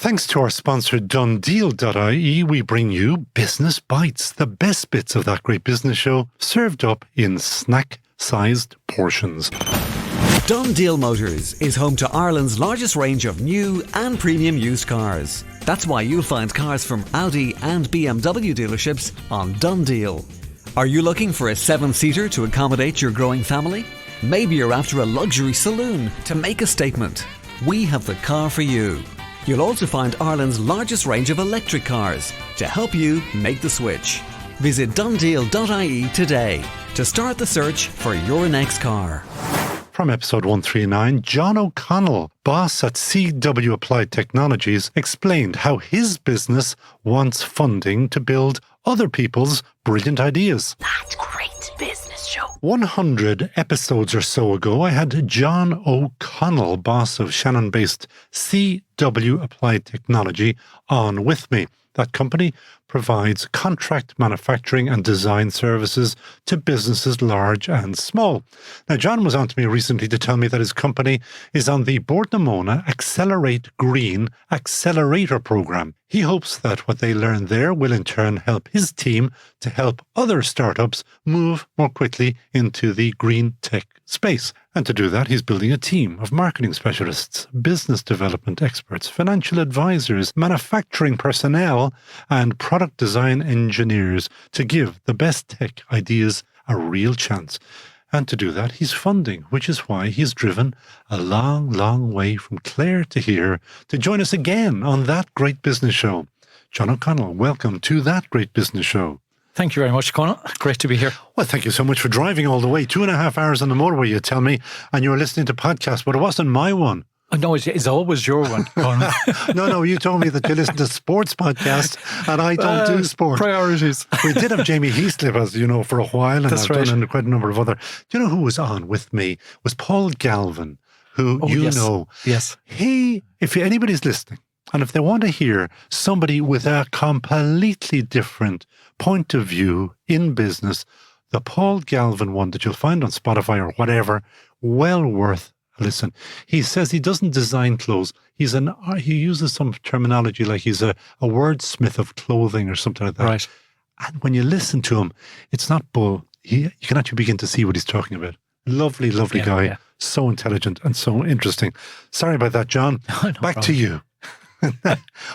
Thanks to our sponsor DoneDeal.ie, we bring you Business Bites, the best bits of that great business show, served up in snack-sized portions. Done Deal Motors is home to Ireland's largest range of new and premium used cars. That's why you'll find cars from Audi and BMW dealerships on Done Deal. Are you looking for a 7-seater to accommodate your growing family? Maybe you're after a luxury saloon to make a statement. We have the car for you. You'll also find Ireland's largest range of electric cars to help you make the switch. Visit donedeal.ie today to start the search for your next car. From episode 139, John O'Connell, boss at CW Applied Technologies, explained how his business wants funding to build other people's brilliant ideas. That great business show. 100 episodes or so ago, I had John O'Connell, boss of Shannon-based CW Applied Technology, on with me. That company provides contract manufacturing and design services to businesses large and small. Now, John was on to me recently to tell me that his company is on the Bordnamona Accelerate Green Accelerator program. He hopes that what they learn there will in turn help his team to help other startups move more quickly into the green tech space. And to do that, he's building a team of marketing specialists, business development experts, financial advisors, manufacturing personnel, and product design engineers to give the best tech ideas a real chance. And to do that, he's funding, which is why he's driven a long, long way from Clare to here to join us again on That Great Business Show. John O'Connell, welcome to That Great Business Show. Thank you very much, Conor. Great to be here. Well, thank you so much for driving all the way. 2.5 hours on the motorway, you tell me, and you were listening to podcasts, but it wasn't my one. No, it's always your one, Conor. No, you told me that you listen to sports podcasts, and I don't do sport. Priorities. We did have Jamie Heaslip, as you know, for a while, and That's I've right. done quite a number of other. Do you know who was on with me? Was Paul Galvin, who Yes. know. Yes. If anybody's listening, and if they want to hear somebody with a completely different point of view in business, the Paul Galvin one that you'll find on Spotify or whatever, well worth a listen. He says he doesn't design clothes. He uses some terminology like he's a wordsmith of clothing or something like that. Right. And when you listen to him, it's not bull. You can actually begin to see what he's talking about. Lovely, lovely guy. Yeah. So intelligent and so interesting. Sorry about that, John. No Back problem. to you.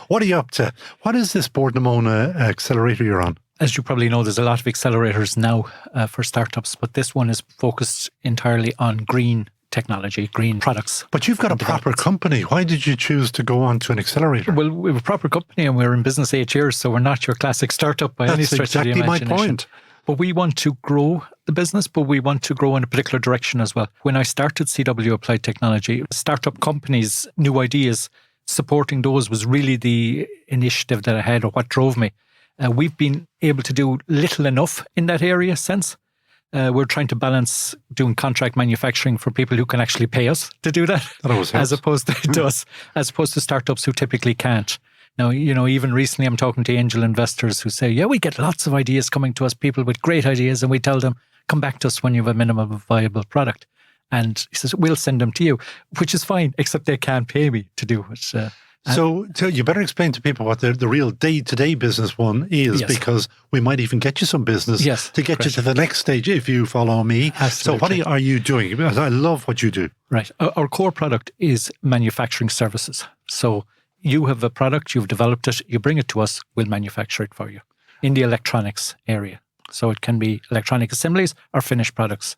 What are you up to? What is this Bordnamona accelerator you're on? As you probably know, there's a lot of accelerators now for startups, but this one is focused entirely on green technology, green products. But you've got a proper company. Why did you choose to go on to an accelerator? Well, we have a proper company and we're in business 8 years, so we're not your classic startup by any That's stretch of the exactly my imagination. point. But we want to grow the business, but we want to grow in a particular direction as well. When I started CW Applied Technology, startup companies, new ideas, supporting those was really the initiative that I had, or what drove me. We've been able to do little enough in that area since. We're trying to balance doing contract manufacturing for people who can actually pay us to do that, That always helps. as opposed to startups who typically can't. Now, even recently I'm talking to angel investors who say, yeah, we get lots of ideas coming to us, people with great ideas, and we tell them, come back to us when you have a minimum viable product. And he says, we'll send them to you, which is fine, except they can't pay me to do it. So you better explain to people what the real day-to-day business one is, Yes. because we might even get you some business to get you to the next stage if you follow me. Absolutely. So what are you doing? Because I love what you do. Right. Our core product is manufacturing services. So you have a product, you've developed it, you bring it to us, we'll manufacture it for you in the electronics area. So it can be electronic assemblies or finished products.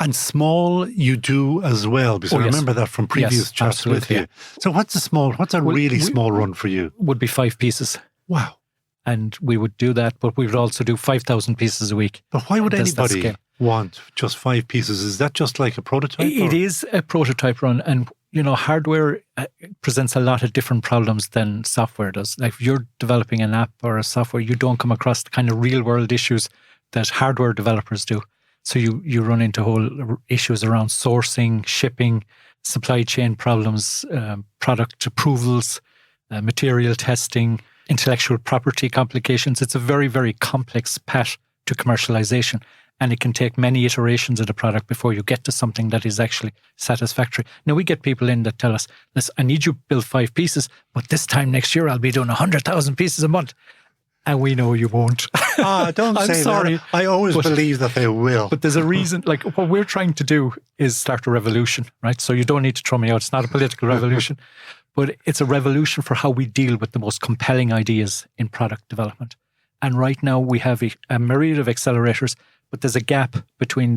And small you do as well, because I yes. remember that from previous Yes, chats with absolutely, you. So what's a really small run for you? Would be 5 pieces. Wow. And we would do that, but we would also do 5,000 pieces a week. But why would That's the anybody scale. want just 5 pieces? Is that just like a prototype? It is a prototype run, and hardware presents a lot of different problems than software does. Like if you're developing an app or a software, you don't come across the kind of real world issues that hardware developers do. So you run into whole issues around sourcing, shipping, supply chain problems, product approvals, material testing, intellectual property complications. It's a very, very complex path to commercialization. And it can take many iterations of the product before you get to something that is actually satisfactory. Now, we get people in that tell us, listen, I need you to build 5 pieces, but this time next year I'll be doing 100,000 pieces a month. And we know you won't. Don't I'm say sorry, that. I always believe that they will. But there's a reason, like what we're trying to do is start a revolution, right? So you don't need to throw me out. It's not a political revolution, but it's a revolution for how we deal with the most compelling ideas in product development. And right now we have a myriad of accelerators, but there's a gap between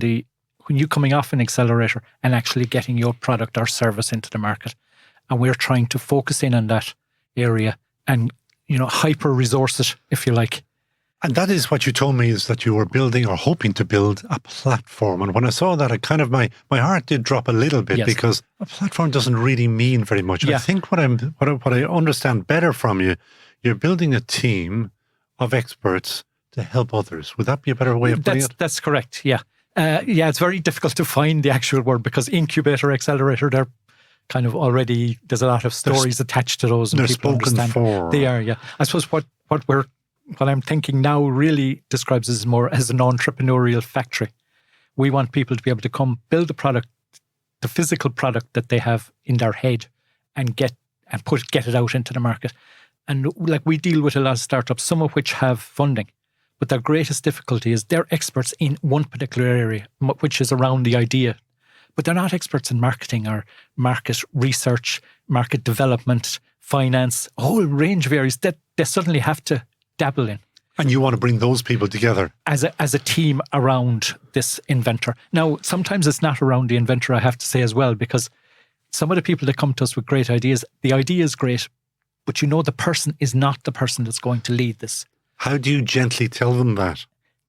when you coming off an accelerator and actually getting your product or service into the market. And we're trying to focus in on that area and, hyper resource it, if you like. And that is what you told me, is that you were building or hoping to build a platform. And when I saw that, I kind of, my heart did drop a little bit, Yes. because a platform doesn't really mean very much. Yeah. I think what I understand better from you, you're building a team of experts to help others. Would that be a better way of putting it? That's correct, yeah. It's very difficult to find the actual word, because incubator, accelerator, they're kind of already, there's a lot of stories attached to those. And They're people spoken understand. for. They are, yeah. I suppose what I'm thinking now really describes us more as an entrepreneurial factory. We want people to be able to come build a product, the physical product that they have in their head, and get it out into the market. And like, we deal with a lot of startups, some of which have funding, but their greatest difficulty is they're experts in one particular area, which is around the idea. But they're not experts in marketing or market research, market development, finance, a whole range of areas that they suddenly have to dabble in. And you want to bring those people together. As a team around this inventor. Now, sometimes it's not around the inventor, I have to say as well, because some of the people that come to us with great ideas, the idea is great, but the person is not the person that's going to lead this. How do you gently tell them that?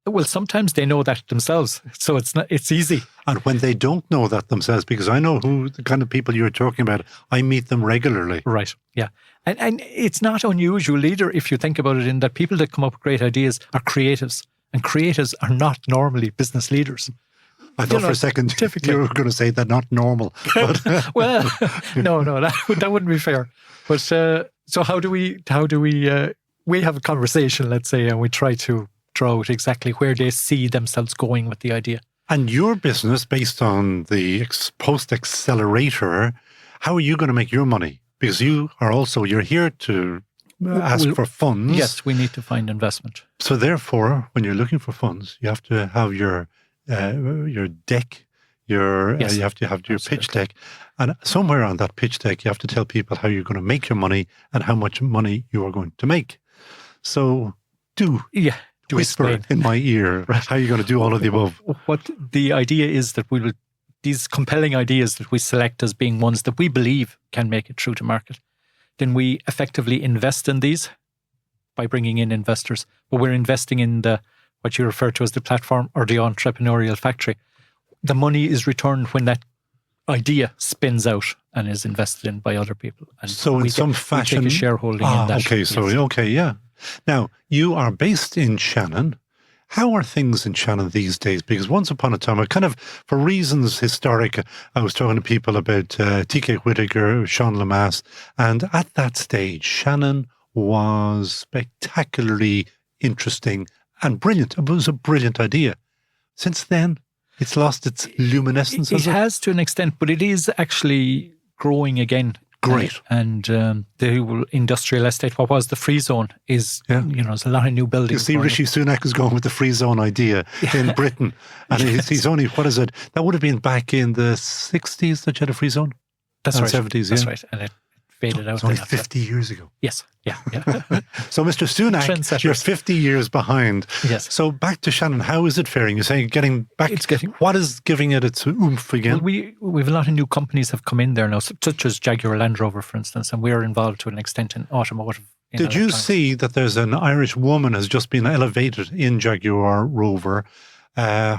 Well, sometimes they know that themselves, so it's easy. And when they don't know that themselves, because I know who the kind of people you're talking about, I meet them regularly. Right, yeah. And it's not unusual either, if you think about it, in that people that come up with great ideas are creatives, and creatives are not normally business leaders. I thought for a second you were going to say they're not normal. But Well, no, that wouldn't be fair. But so how do we have a conversation, let's say, and we try to draw out exactly where they see themselves going with the idea. And your business, based on the post-accelerator, how are you going to make your money? Because you're here to ask for funds. Yes, we need to find investment. So therefore, when you're looking for funds, you have to have your deck, you have to have your pitch deck. And somewhere on that pitch deck, you have to tell people how you're going to make your money and how much money you are going to make. So whisper explain in my ear how you're going to do all of the above. What the idea is that these compelling ideas that we select as being ones that we believe can make it through to market, then we effectively invest in these by bringing in investors. But we're investing in what you refer to as the platform or the entrepreneurial factory. The money is returned when that idea spins out and is invested in by other people. And so in some fashion, we take a shareholding in that. Okay, so yes. Okay, yeah. Now, you are based in Shannon. How are things in Shannon these days? Because once upon a time, for reasons historic, I was talking to people about T.K. Whittaker, Sean Lamass, and at that stage, Shannon was spectacularly interesting and brilliant. It was a brilliant idea. Since then, it's lost its luminescence. It has to an extent, but it is actually growing again. Great. And the industrial estate, what was the free zone, is, there's a lot of new buildings. You see, Rishi Sunak is going with the free zone idea in Britain. And he's only, what is it? That would have been back in the 60s that you had a free zone? That's right. 70s, That's yeah. right. And it faded out. It's only 50 years ago. Yes. Yeah. So, Mr. Sunak, you're 50 years behind. Yes. So, back to Shannon, how is it faring? You're saying getting back. What is giving it its oomph again? Well, we've a lot of new companies have come in there now, such as Jaguar Land Rover, for instance, and we're involved to an extent in automotive. Did you see that there's an Irish woman has just been elevated in Jaguar Rover? Her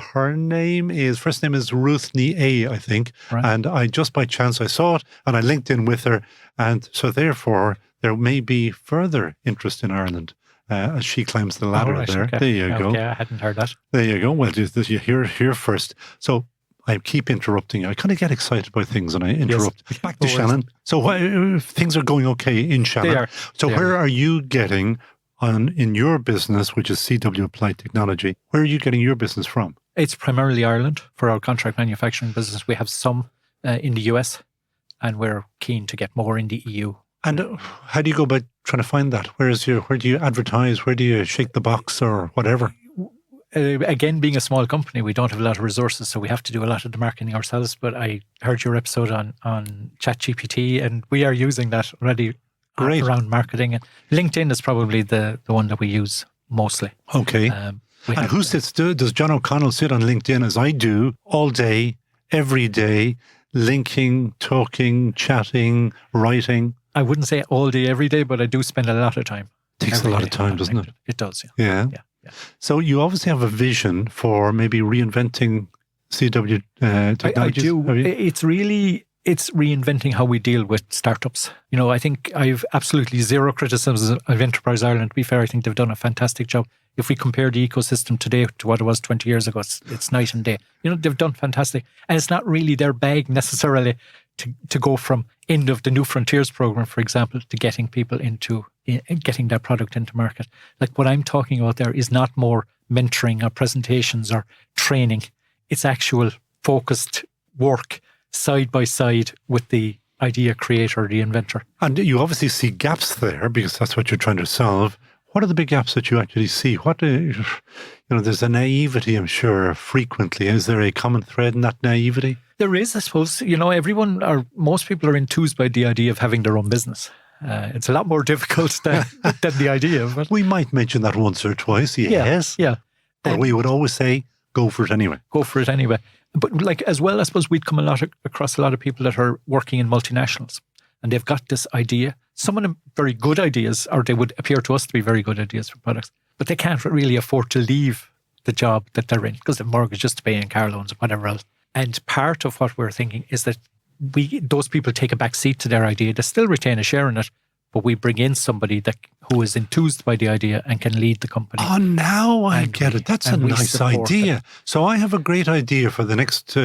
first name is Ruth A, I think. Right. And I just by chance I saw it and I linked in with her. And so therefore there may be further interest in Ireland as she climbs the ladder there. Okay. There you go. Okay, I hadn't heard that. There you go. Well, you hear here first. So I keep interrupting. I kind of get excited about things and I interrupt. Yes. Back to Shannon. So things are going okay in Shannon. They are. So where are you getting in your business, which is CW Applied Technology, where are you getting your business from? It's primarily Ireland for our contract manufacturing business. We have some in the US, and we're keen to get more in the EU. And how do you go about trying to find that? Where do you advertise? Where do you shake the box or whatever? Again, being a small company, we don't have a lot of resources, so we have to do a lot of the marketing ourselves. But I heard your episode on ChatGPT, and we are using that already. Great. Around marketing. And LinkedIn is probably the one that we use mostly. Okay. And who sits? Does John O'Connell sit on LinkedIn as I do all day, every day, linking, talking, chatting, writing? I wouldn't say all day, every day, but I do spend a lot of time. Takes a lot of time, doesn't it? It does, yeah. Yeah. So you obviously have a vision for maybe reinventing CW technologies. I do. It's reinventing how we deal with startups. I think I've absolutely zero criticism of Enterprise Ireland. To be fair, I think they've done a fantastic job. If we compare the ecosystem today to what it was 20 years ago, it's night and day. They've done fantastic. And it's not really their bag necessarily to go from end of the New Frontiers program, for example, to getting people into getting their product into market. Like what I'm talking about there is not more mentoring or presentations or training. It's actual focused work side by side with the idea creator, the inventor. And you obviously see gaps there because that's what you're trying to solve. What are the big gaps that you actually see? There's a naivety, I'm sure, frequently. Is there a common thread in that naivety? There is, I suppose. Everyone or most people are enthused by the idea of having their own business. It's a lot more difficult than the idea of it. We might mention that once or twice, yes. Yeah. But we would always say, go for it anyway. Go for it anyway. But as well, I suppose we'd come across a lot of people that are working in multinationals and they've got this idea. Some of them very good ideas, or they would appear to us to be very good ideas for products, but they can't really afford to leave the job that they're in because they've mortgages to pay and car loans and whatever else. And part of what we're thinking is that those people take a back seat to their idea. They still retain a share in it, but we bring in somebody who is enthused by the idea and can lead the company. Oh, now I get it. That's a nice idea. Them. So I have a great idea for the next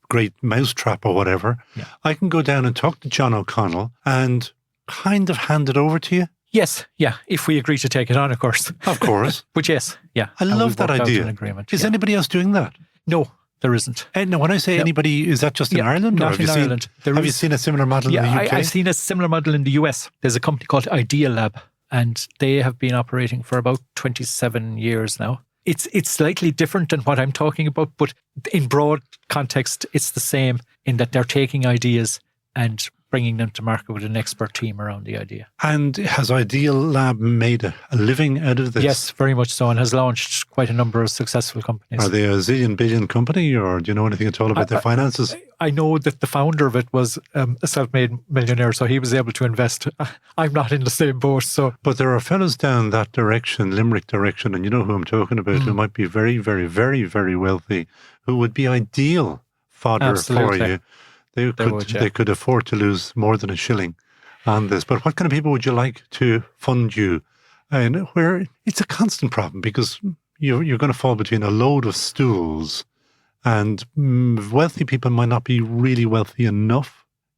great mousetrap or whatever. Yeah. I can go down and talk to John O'Connell and kind of hand it over to you. Yes, yeah, if we agree to take it on, of course. Of course. But yes, yeah. I love that idea. Is anybody else doing that? No, there isn't. And when I say anybody, is that just in Ireland? Not in Ireland. Have you seen a similar model in the UK? I've seen a similar model in the US. There's a company called Idea Lab, and they have been operating for about 27 years now. It's slightly different than what I'm talking about, but in broad context, it's the same in that they're taking ideas and bringing them to market with an expert team around the idea. And has Ideal Lab made a living out of this? Yes, very much so, and has launched quite a number of successful companies. Are they a zillion billion company, or do you know anything at all about their finances? I know that the founder of it was a self-made millionaire, so he was able to invest. I'm not in the same boat, so. But there are fellas down that direction, Limerick direction, and you know who I'm talking about, who might be very, very, very, very wealthy, who would be ideal fodder for you. They could afford to lose more than a shilling on this. But what kind of people would you like to fund you? And where it's a constant problem because you're going to fall between a load of stools and wealthy people might not be really wealthy enough.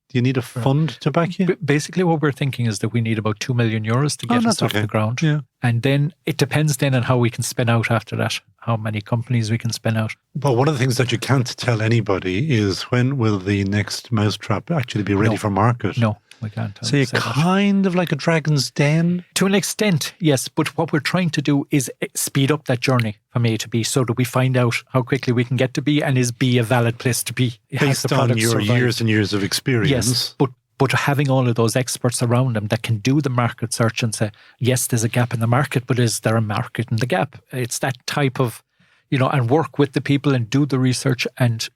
Do you need a fund to back you? Basically, what we're thinking is that we need about €2 million to get us off the ground. Yeah. And then it depends then on how we can spin out after that, how many companies we can spin out. But one of the things that you can't tell anybody is when will the next mousetrap actually be ready for market? No, we can't tell. So you're kind of like a dragon's den? To an extent, yes. But what we're trying to do is speed up that journey from A to B so that we find out how quickly we can get to B and is B a valid place to be. Based on your years and years of experience. Yes, but having all of those experts around them that can do the market search and say, yes, there's a gap in the market, but is there a market in the gap? It's that type of, and work with the people and do the research and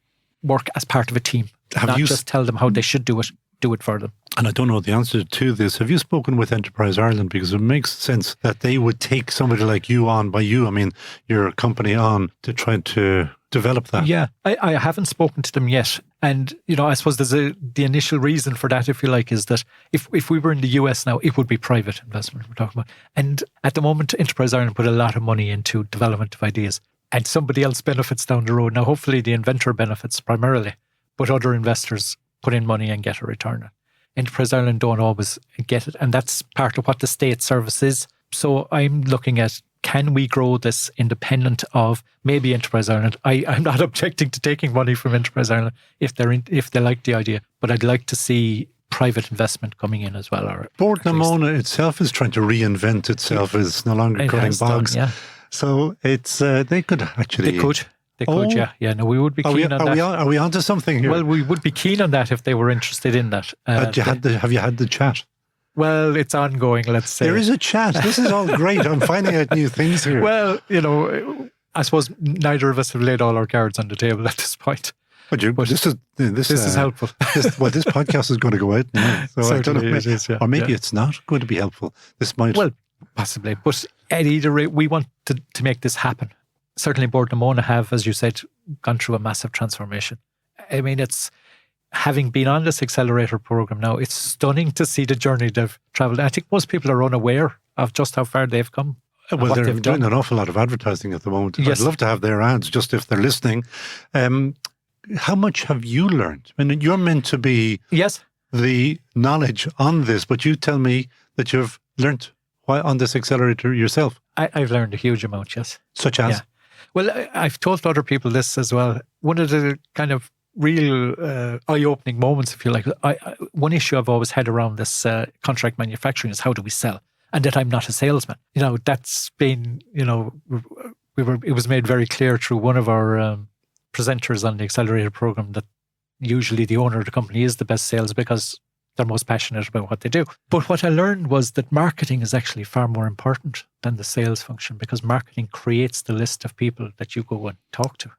work as part of a team. Not just tell them how they should do it for them. And I don't know the answer to this. Have you spoken with Enterprise Ireland? Because it makes sense that they would take somebody like you on by you. I mean, your company on to try to develop that. Yeah, I haven't spoken to them yet. And, I suppose there's the initial reason for that, if you like, is that if we were in the US now, it would be private investment we're talking about. And at the moment, Enterprise Ireland put a lot of money into development of ideas. And somebody else benefits down the road. Now, hopefully the inventor benefits primarily, but other investors put in money and get a return. Enterprise Ireland don't always get it. And that's part of what the state service is. So I'm looking at can we grow this independent of maybe Enterprise Ireland? I'm not objecting to taking money from Enterprise Ireland if they like the idea, but I'd like to see private investment coming in as well. Bord na Móna itself is trying to reinvent itself. It's no longer cutting bogs. Yeah. So it's they could actually... They could, yeah. No, we would be keen on that. Are we onto something here? Well, we would be keen on that if they were interested in that. Have you had the chat? Well, it's ongoing, let's say. There is a chat. This is all great. I'm finding out new things here. Well, I suppose neither of us have laid all our cards on the table at this point. But this is helpful. This podcast is going to go out now. So I don't know, it is, yeah. Or maybe it's not going to be helpful. This might... Well, possibly. But at either rate, we want to make this happen. Certainly Bord na Móna have, as you said, gone through a massive transformation. I mean, it's having been on this accelerator program now, it's stunning to see the journey they've travelled. I think most people are unaware of just how far they've come. Well, they're doing an awful lot of advertising at the moment. Yes. I'd love to have their ads, just if they're listening. How much have you learned? I mean, you're meant to be the knowledge on this, but you tell me that you've learnt on this accelerator yourself. I've learned a huge amount, yes. Such as? Yeah. Well, I've told other people this as well. One of the kind of real eye-opening moments, if you like, one issue I've always had around this contract manufacturing is how do we sell? And that I'm not a salesman. That's been, it was made very clear through one of our presenters on the accelerator program that usually the owner of the company is the best sales because they're most passionate about what they do. But what I learned was that marketing is actually far more important than the sales function, because marketing creates the list of people that you go and talk to.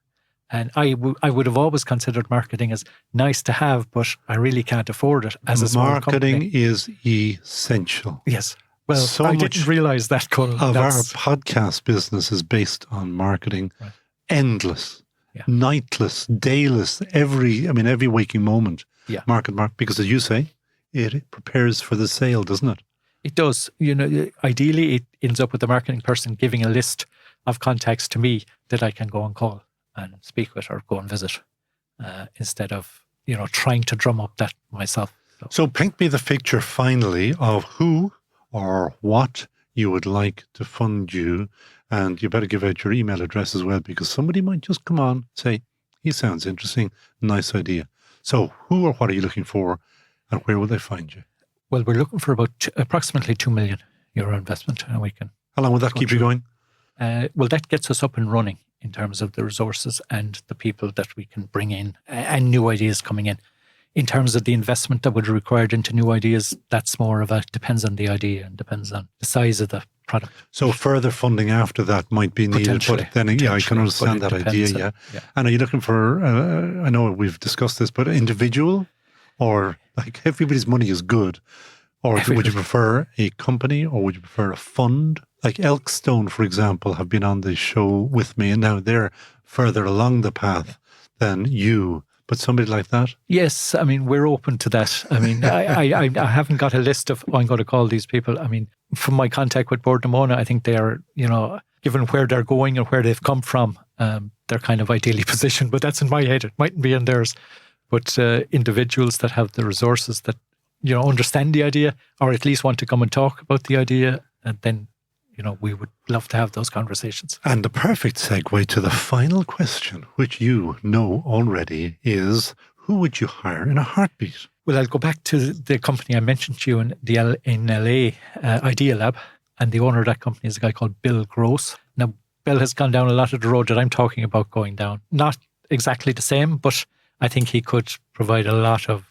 And I would have always considered marketing as nice to have, but I really can't afford it as a small company. Marketing is essential. Yes. Well, I didn't realise that, Colin. Our podcast business is based on marketing. Right. Endless, nightless, dayless, every waking moment. Yeah. Market, because as you say, it prepares for the sale, doesn't it? It does. Ideally, it ends up with the marketing person giving a list of contacts to me that I can go and call and speak with or go and visit, instead of, trying to drum up that myself. So paint me the picture finally of who or what you would like to fund you. And you better give out your email address as well, because somebody might just come on, say, he sounds interesting, nice idea. So who or what are you looking for, and where will they find you? Well, we're looking for about approximately €2 million investment, and we can... How long will that keep you going? Well, that gets us up and running in terms of the resources and the people that we can bring in and new ideas coming in. In terms of the investment that would be required into new ideas, that's more of depends on the idea and depends on the size of the product. So further funding after that might be needed, but then I can understand that idea, yeah. And are you looking for, I know we've discussed this, but individual, or like everybody's money is good, or would you prefer a company, or would you prefer a fund? Like Elkstone, for example, have been on the show with me, and now they're further along the path than you. But somebody like that? Yes, I mean, we're open to that. I mean, I haven't got a list of, I'm going to call these people. I mean, from my contact with Bord na Móna, I think they are, given where they're going and where they've come from, they're kind of ideally positioned. But that's in my head. It mightn't be in theirs. But individuals that have the resources that, understand the idea, or at least want to come and talk about the idea, and then, we would love to have those conversations. And the perfect segue to the final question, which you know already, is who would you hire in a heartbeat? Well, I'll go back to the company I mentioned to you in LA, Idea Lab, and the owner of that company is a guy called Bill Gross. Now, Bill has gone down a lot of the road that I'm talking about going down. Not exactly the same, but I think he could provide a lot of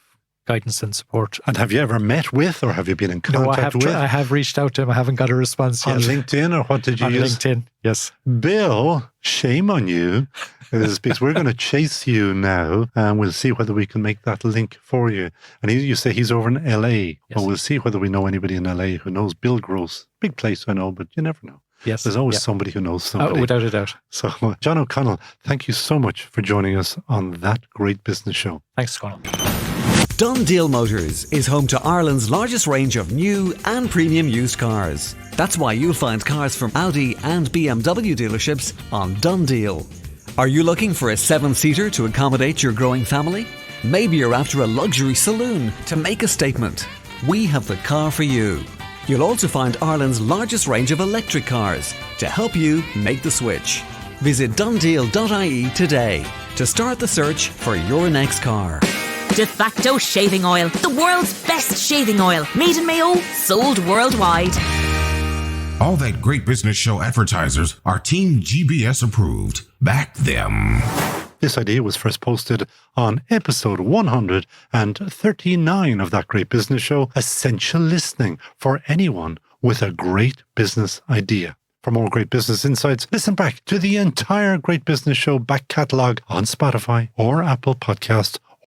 guidance and support. And have you ever met with, or have you been in contact with? I have reached out to him. I haven't got a response yet. On LinkedIn, or what did you use? On LinkedIn, yes. Bill, shame on you. Because we're going to chase you now, and we'll see whether we can make that link for you. And you say he's over in LA. Yes. Well, we'll see whether we know anybody in LA who knows Bill Gross. Big place, I know, but you never know. Yes. There's always somebody who knows somebody. Without a doubt. So, John O'Connell, thank you so much for joining us on That Great Business Show. Thanks, Colin. Done Deal Motors is home to Ireland's largest range of new and premium used cars. That's why you'll find cars from Audi and BMW dealerships on Done Deal. Are you looking for a 7-seater to accommodate your growing family? Maybe you're after a luxury saloon to make a statement. We have the car for you. You'll also find Ireland's largest range of electric cars to help you make the switch. Visit donedeal.ie today to start the search for your next car. De facto shaving oil, the world's best shaving oil. Made in Mayo, sold worldwide. All that great business show advertisers are Team GBS approved. Back them. This idea was first posted on episode 139 of That Great Business Show, Essential Listening for anyone with a great business idea. For more great business insights, listen back to the entire Great Business Show back catalogue on Spotify or Apple Podcasts,